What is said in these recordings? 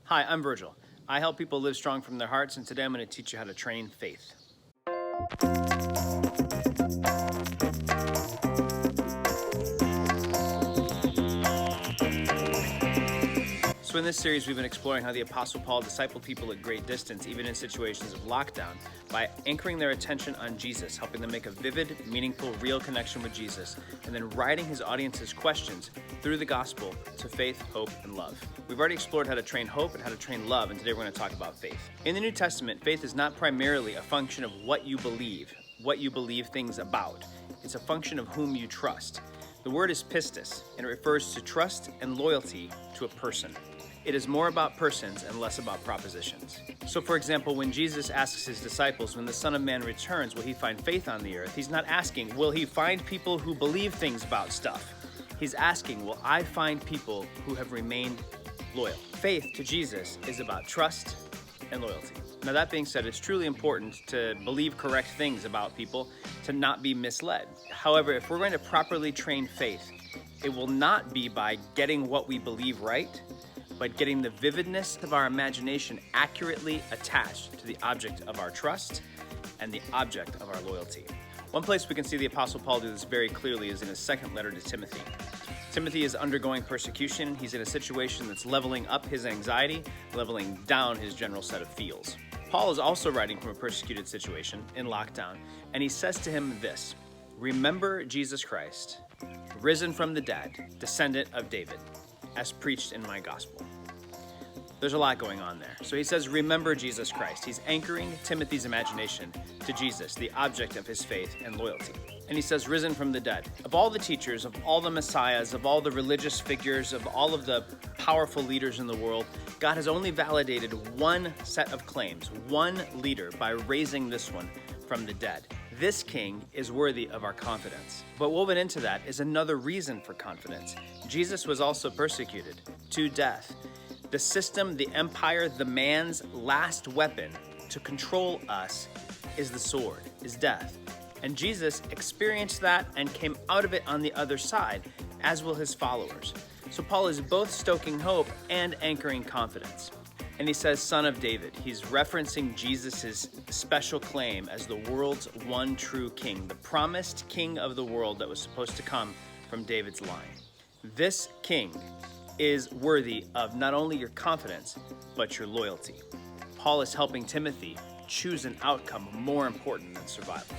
Hi, I'm Virgil. I help people live strong from their hearts, and today I'm going to teach you how to train faith. So in this series, we've been exploring how the Apostle Paul discipled people at great distance, even in situations of lockdown, by anchoring their attention on Jesus, helping them make a vivid, meaningful, real connection with Jesus, and then guiding his audience's questions through the gospel to faith, hope, and love. We've already explored how to train hope and how to train love, and today we're going to talk about faith. In the New Testament, faith is not primarily a function of what you believe things about. It's a function of whom you trust. The word is pistis, and it refers to trust and loyalty to a person. It is more about persons and less about propositions. So for example, when Jesus asks his disciples, when the Son of Man returns, will he find faith on the earth? He's not asking, will he find people who believe things about stuff? He's asking, will I find people who have remained loyal? Faith to Jesus is about trust and loyalty. Now that being said, it's truly important to believe correct things about people, to not be misled. However, if we're going to properly train faith, it will not be by getting what we believe right, but getting the vividness of our imagination accurately attached to the object of our trust and the object of our loyalty. One place we can see the Apostle Paul do this very clearly is in his second letter to Timothy. Timothy is undergoing persecution. He's in a situation that's leveling up his anxiety, leveling down his general set of feels. Paul is also writing from a persecuted situation in lockdown, and he says to him this: "Remember Jesus Christ, risen from the dead, descendant of David, as preached in my gospel." There's a lot going on there. So he says, remember Jesus Christ. He's anchoring Timothy's imagination to Jesus, the object of his faith and loyalty. And he says, risen from the dead. Of all the teachers, of all the messiahs, of all the religious figures, of all of the powerful leaders in the world, God has only validated one set of claims, one leader, by raising this one from the dead. This king is worthy of our confidence. But woven into that is another reason for confidence. Jesus was also persecuted to death. The system, the empire, the man's last weapon to control us is the sword, is death. And Jesus experienced that and came out of it on the other side, as will his followers. So Paul is both stoking hope and anchoring confidence. And he says, Son of David. He's referencing Jesus' special claim as the world's one true king, the promised king of the world that was supposed to come from David's line. This king is worthy of not only your confidence, but your loyalty. Paul is helping Timothy choose an outcome more important than survival.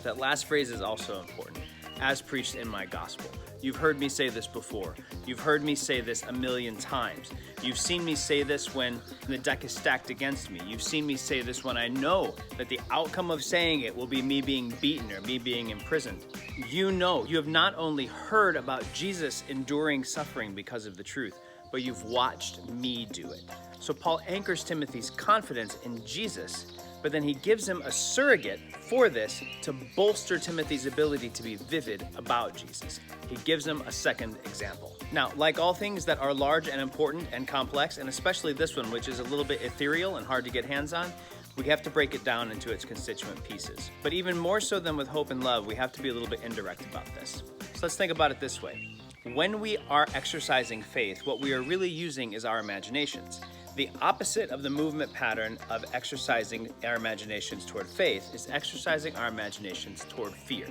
That last phrase is also important. As preached in my gospel. You've heard me say this before. You've heard me say this a million times. You've seen me say this when the deck is stacked against me. You've seen me say this when I know that the outcome of saying it will be me being beaten or me being imprisoned. You know, you have not only heard about Jesus enduring suffering because of the truth, but you've watched me do it. So Paul anchors Timothy's confidence in Jesus, but then he gives him a surrogate for this to bolster Timothy's ability to be vivid about Jesus. He gives him a second example. Now, like all things that are large and important and complex, and especially this one, which is a little bit ethereal and hard to get hands on, we have to break it down into its constituent pieces. But even more so than with hope and love, we have to be a little bit indirect about this. So let's think about it this way. When we are exercising faith, what we are really using is our imaginations. The opposite of the movement pattern of exercising our imaginations toward faith is exercising our imaginations toward fear.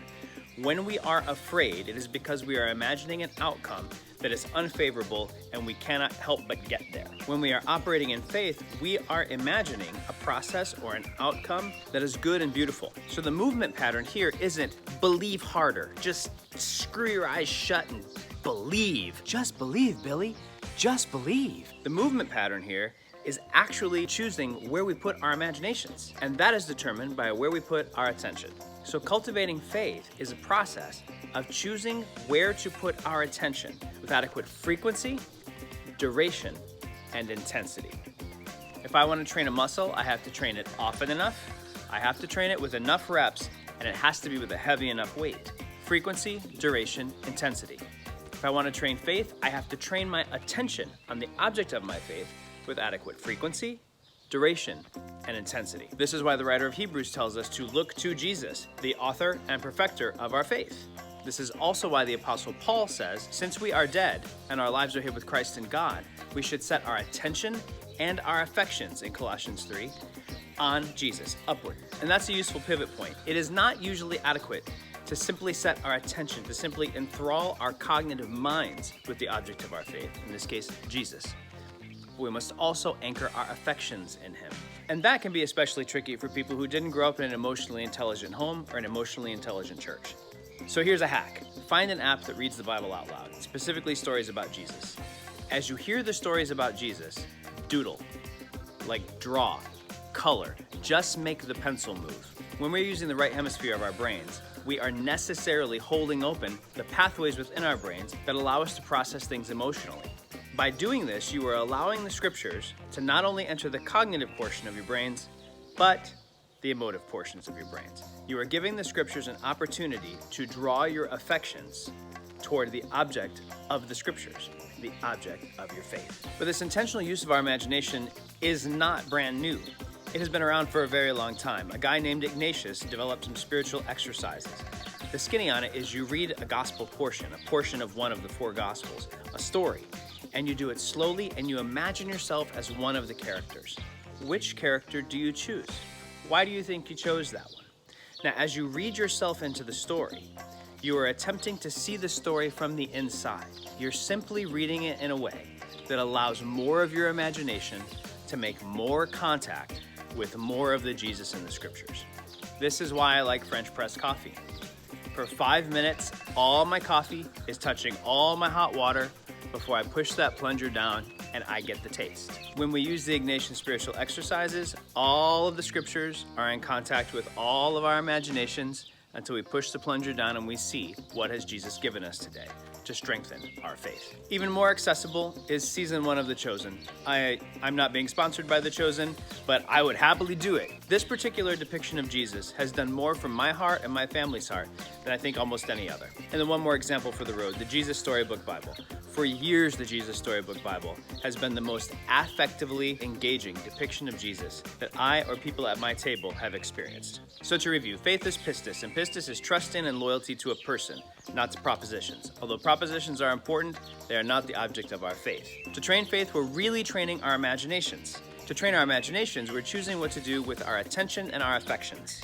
When we are afraid, it is because we are imagining an outcome that is unfavorable and we cannot help but get there. When we are operating in faith, we are imagining a process or an outcome that is good and beautiful. So the movement pattern here isn't believe harder, just screw your eyes shut and believe. Just believe, Billy. Just believe. The movement pattern here is actually choosing where we put our imaginations, and that is determined by where we put our attention. So cultivating faith is a process of choosing where to put our attention with adequate frequency, duration, and intensity. If I want to train a muscle, I have to train it often enough, I have to train it with enough reps, and it has to be with a heavy enough weight. Frequency, duration, intensity. If I want to train faith, I have to train my attention on the object of my faith with adequate frequency, duration, and intensity. This is why the writer of Hebrews tells us to look to Jesus, the author and perfecter of our faith. This is also why the Apostle Paul says, since we are dead and our lives are hid with Christ in God, we should set our attention and our affections in Colossians 3 on Jesus, upward. And that's a useful pivot point. It is not usually adequate to simply set our attention, to simply enthrall our cognitive minds with the object of our faith, in this case, Jesus. We must also anchor our affections in him. And that can be especially tricky for people who didn't grow up in an emotionally intelligent home or an emotionally intelligent church. So here's a hack. Find an app that reads the Bible out loud, specifically stories about Jesus. As you hear the stories about Jesus, doodle, like draw, color, just make the pencil move. When we're using the right hemisphere of our brains, we are necessarily holding open the pathways within our brains that allow us to process things emotionally. By doing this, you are allowing the scriptures to not only enter the cognitive portion of your brains, but the emotive portions of your brains. You are giving the scriptures an opportunity to draw your affections toward the object of the scriptures, the object of your faith. But this intentional use of our imagination is not brand new. It has been around for a very long time. A guy named Ignatius developed some spiritual exercises. The skinny on it is you read a gospel portion, a portion of one of the four gospels, a story, and you do it slowly and you imagine yourself as one of the characters. Which character do you choose? Why do you think you chose that one? Now, as you read yourself into the story, you are attempting to see the story from the inside. You're simply reading it in a way that allows more of your imagination to make more contact with more of the Jesus in the scriptures. This is why I like French press coffee. For 5 minutes, all my coffee is touching all my hot water before I push that plunger down and I get the taste. When we use the Ignatian spiritual exercises, all of the scriptures are in contact with all of our imaginations until we push the plunger down and we see what has Jesus given us today to strengthen our faith. Even more accessible is season 1 of The Chosen. I'm not being sponsored by The Chosen, but I would happily do it. This particular depiction of Jesus has done more for my heart and my family's heart than I think almost any other. And then one more example for the road, the Jesus Storybook Bible. For years, the Jesus Storybook Bible has been the most affectively engaging depiction of Jesus that I or people at my table have experienced. So to review, faith is pistis, and pistis is trust in and loyalty to a person, not to propositions. Although propositions are important, they are not the object of our faith. To train faith, we're really training our imaginations. To train our imaginations, we're choosing what to do with our attention and our affections.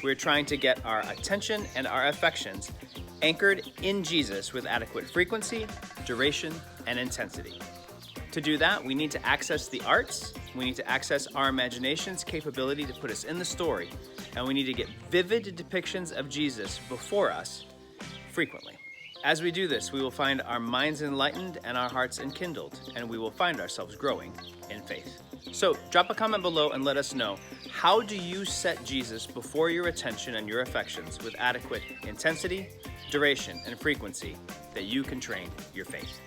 We're trying to get our attention and our affections anchored in Jesus with adequate frequency, duration, and intensity. To do that, we need to access the arts, we need to access our imagination's capability to put us in the story, and we need to get vivid depictions of Jesus before us frequently. As we do this, we will find our minds enlightened and our hearts enkindled, and we will find ourselves growing in faith. So drop a comment below and let us know, how do you set Jesus before your attention and your affections with adequate intensity, duration, and frequency that you can train your faith?